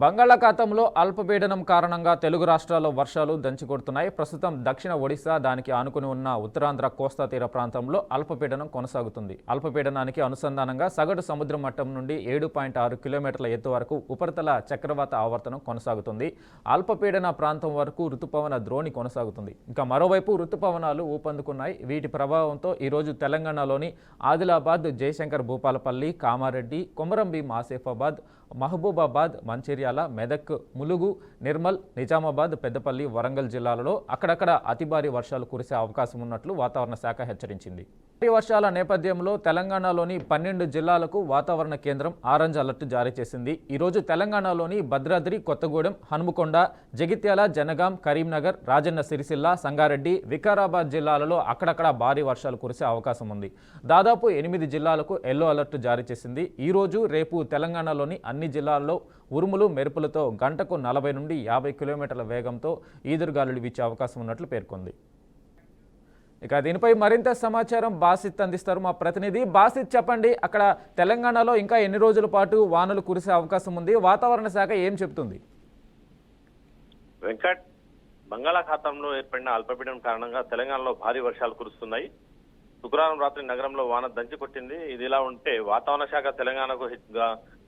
బంగాళాఖాతంలో అల్పపీడనం కారణంగా తెలుగు రాష్ట్రాల్లో వర్షాలు దంచికొడుతున్నాయి. ప్రస్తుతం దక్షిణ ఒడిశా దానికి ఆనుకుని ఉన్న ఉత్తరాంధ్ర కోస్తా తీర ప్రాంతంలో అల్పపీడనం కొనసాగుతుంది. అల్పపీడనానికి అనుసంధానంగా సగటు సముద్ర మట్టం నుండి 7.6 కిలోమీటర్ల ఎత్తు వరకు ఉపరితల చక్రవాత ఆవర్తనం కొనసాగుతుంది. అల్పపీడన ప్రాంతం వరకు రుతుపవన ద్రోణి కొనసాగుతుంది. ఇక మరోవైపు రుతుపవనాలు ఊపందుకున్నాయి. వీటి ప్రభావంతో ఈరోజు తెలంగాణలోని ఆదిలాబాద్, జయశంకర్ భూపాలపల్లి, కామారెడ్డి, కొమరంభీం ఆసిఫాబాద్, మహబూబాబాద్, మంచిర్యాల, మెదక్, ములుగు, నిర్మల్, నిజామాబాద్, పెద్దపల్లి, వరంగల్ జిల్లాలలో అక్కడక్కడ అతి భారీ వర్షాలు కురిసే అవకాశం ఉన్నట్లు వాతావరణ శాఖ హెచ్చరించింది. భారీ వర్షాల నేపథ్యంలో తెలంగాణలోని 12 జిల్లాలకు వాతావరణ కేంద్రం ఆరెంజ్ అలర్ట్ జారీ చేసింది. ఈరోజు తెలంగాణలోని భద్రాద్రి, కొత్తగూడెం, హనుమకొండ, జగిత్యాల, జనగాం, కరీంనగర్, రాజన్న సిరిసిల్ల, సంగారెడ్డి, వికారాబాద్ జిల్లాలలో అక్కడక్కడ భారీ వర్షాలు కురిసే అవకాశం ఉంది. దాదాపు 8 జిల్లాలకు ఎల్లో అలర్ట్ జారీ చేసింది. ఈరోజు రేపు తెలంగాణలోని అన్ని జిల్లాల్లో ఉరుములు, మెరుపులతో గంటకు 40 నుండి 50 కిలోమీటర్ల వేగంతో ఈదురుగాలులు వీచే అవకాశం ఉన్నట్లు పేర్కొంది. ఇక దీనిపై మరింత సమాచారం బాసిత్ అందిస్తారు మా ప్రతినిధి. బాసిత్, చెప్పండి, అక్కడ తెలంగాణలో ఇంకా ఎన్ని రోజుల పాటు వానలు కురిసే అవకాశం ఉంది? వాతావరణ శాఖ ఏం చెప్తుంది? వెంకట్, బంగాళాఖాతంలో ఏర్పడిన అల్పపీడనం కారణంగా తెలంగాణలో భారీ వర్షాలు కురుస్తున్నాయి. శుక్రవారం రాత్రి నగరంలో వాన దంచి కొట్టింది. ఇది ఇలా ఉంటే వాతావరణ శాఖ తెలంగాణకు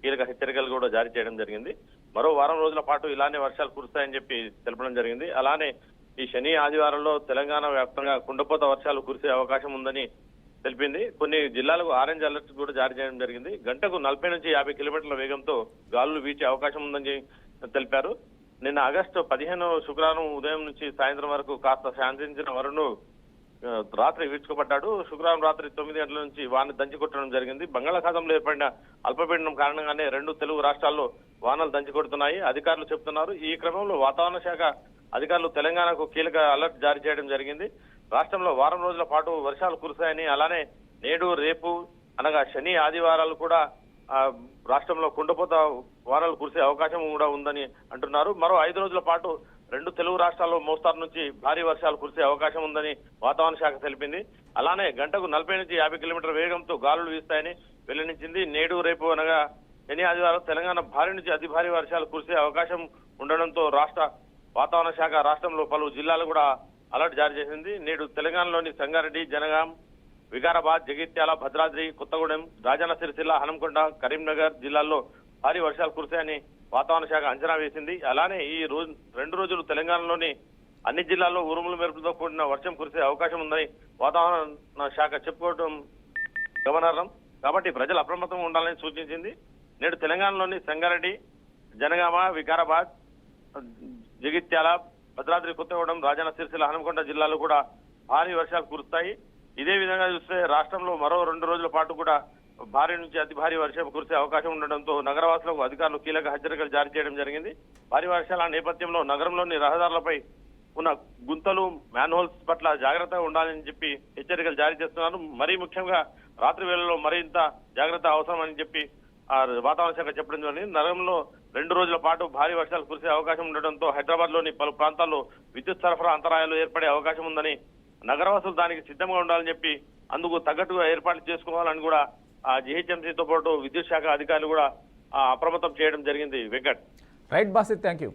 కీలక హెచ్చరికలు కూడా జారీ చేయడం జరిగింది. మరో వారం రోజుల పాటు ఇలానే వర్షాలు కురుస్తాయని చెప్పి తెలపడం జరిగింది. అలానే ఈ శని, ఆదివారంలో తెలంగాణ వ్యాప్తంగా కుండపోత వర్షాలు కురిసే అవకాశం ఉందని తెలిపింది. కొన్ని జిల్లాలకు ఆరెంజ్ అలర్ట్ కూడా జారీ చేయడం జరిగింది. గంటకు 40 నుంచి 50 కిలోమీటర్ల వేగంతో గాలులు వీచే అవకాశం ఉందని తెలిపారు. నిన్న ఆగస్టు 15 శుక్రవారం ఉదయం నుంచి సాయంత్రం వరకు కాస్త శాంతించిన వరుణ్ రాత్రి విడుచుకోబడ్డాడు. శుక్రవారం రాత్రి 9 గంటల నుంచి వాన దంచి కొట్టడం జరిగింది. బంగాళాఖాతంలో ఏర్పడిన అల్పపీడనం కారణంగానే 2 తెలుగు రాష్ట్రాల్లో వానలు దంచి కొడుతున్నాయి అధికారులు చెబుతున్నారు. ఈ క్రమంలో వాతావరణ శాఖ అధికారులు తెలంగాణకు కీలక అలర్ట్ జారీ చేయడం జరిగింది. రాష్ట్రంలో వారం రోజుల పాటు వర్షాలు కురుస్తాయని, అలానే నేడు, రేపు అనగా శని, ఆదివారాలు కూడా రాష్ట్రంలో కుండపోత వానలు కురిసే అవకాశం కూడా ఉందని అంటున్నారు. మరో 5 రోజుల పాటు 2 తెలుగు రాష్ట్రాల్లో మోస్తారు నుంచి భారీ వర్షాలు కురిసే అవకాశం ఉందని వాతావరణ శాఖ తెలిపింది. అలానే గంటకు 40 నుంచి 50 కిలోమీటర్ల వేగంతో గాలులు వీస్తాయని వెల్లడించింది. నేడు, రేపు అనగా శని, ఆదివారం తెలంగాణ భారీ నుంచి అతి భారీ వర్షాలు కురిసే అవకాశం ఉండడంతో రాష్ట్ర వాతావరణ శాఖ రాష్ట్రంలో పలు జిల్లాలు కూడా అలర్ట్ జారీ చేసింది. నేడు తెలంగాణలోని సంగారెడ్డి, జనగాం, వికారాబాద్, జగిత్యాల, భద్రాద్రి, కొత్తగూడెం, రాజన్న సిరిసిల్ల, హనుమకొండ, కరీంనగర్ జిల్లాల్లో భారీ వర్షాలు కురిశాయని వాతావరణ శాఖ అంచనా వేసింది. అలానే ఈ 2 రోజులు తెలంగాణలోని అన్ని జిల్లాల్లో ఉరుములు, మెరుపులతో కూడిన వర్షం కురిసే అవకాశం ఉందని వాతావరణ శాఖ చెప్పుకోవడం గమనార్హం. కాబట్టి ప్రజలు అప్రమత్తంగా ఉండాలని సూచించింది. నేడు తెలంగాణలోని సంగారెడ్డి, జనగామ, వికారాబాద్, జగిత్యాల, భద్రాద్రి, కొత్తగూడెం, రాజన్న సిరిసిల్ల, హనుమకొండ జిల్లాలు కూడా భారీ వర్షాలు కురుస్తాయి. ఇదే విధంగా చూస్తే రాష్ట్రంలో మరో 2 రోజుల పాటు కూడా భారీ నుంచి అతి భారీ వర్షం కురిసే అవకాశం ఉండడంతో నగరవాసులకు అధికారులు కీలక హెచ్చరికలు జారీ చేయడం జరిగింది. భారీ వర్షాల నేపథ్యంలో నగరంలోని రహదారులపై ఉన్న గుంతలు, మ్యాన్హోల్స్ పట్ల జాగ్రత్తగా ఉండాలని చెప్పి హెచ్చరికలు జారీ చేస్తున్నారు. మరీ ముఖ్యంగా రాత్రి వేళల్లో మరింత జాగ్రత్త అవసరం అని చెప్పి వాతావరణ శాఖ చెప్పడం జరిగింది. నగరంలో 2 రోజుల పాటు భారీ వర్షాలు కురిసే అవకాశం ఉండడంతో హైదరాబాద్ లోని పలు ప్రాంతాల్లో విద్యుత్ సరఫరా అంతరాయాలు ఏర్పడే అవకాశం ఉందని, నగరవాసులు దానికి సిద్ధంగా ఉండాలని చెప్పి అందుకు తగ్గట్టుగా ఏర్పాట్లు చేసుకోవాలని కూడా జీహెచ్ఎంసీతో పాటు విద్యుత్ శాఖ అధికారులు కూడా అప్రమత్తం చేయడం జరిగింది. Venkat. Right Basit, thank you.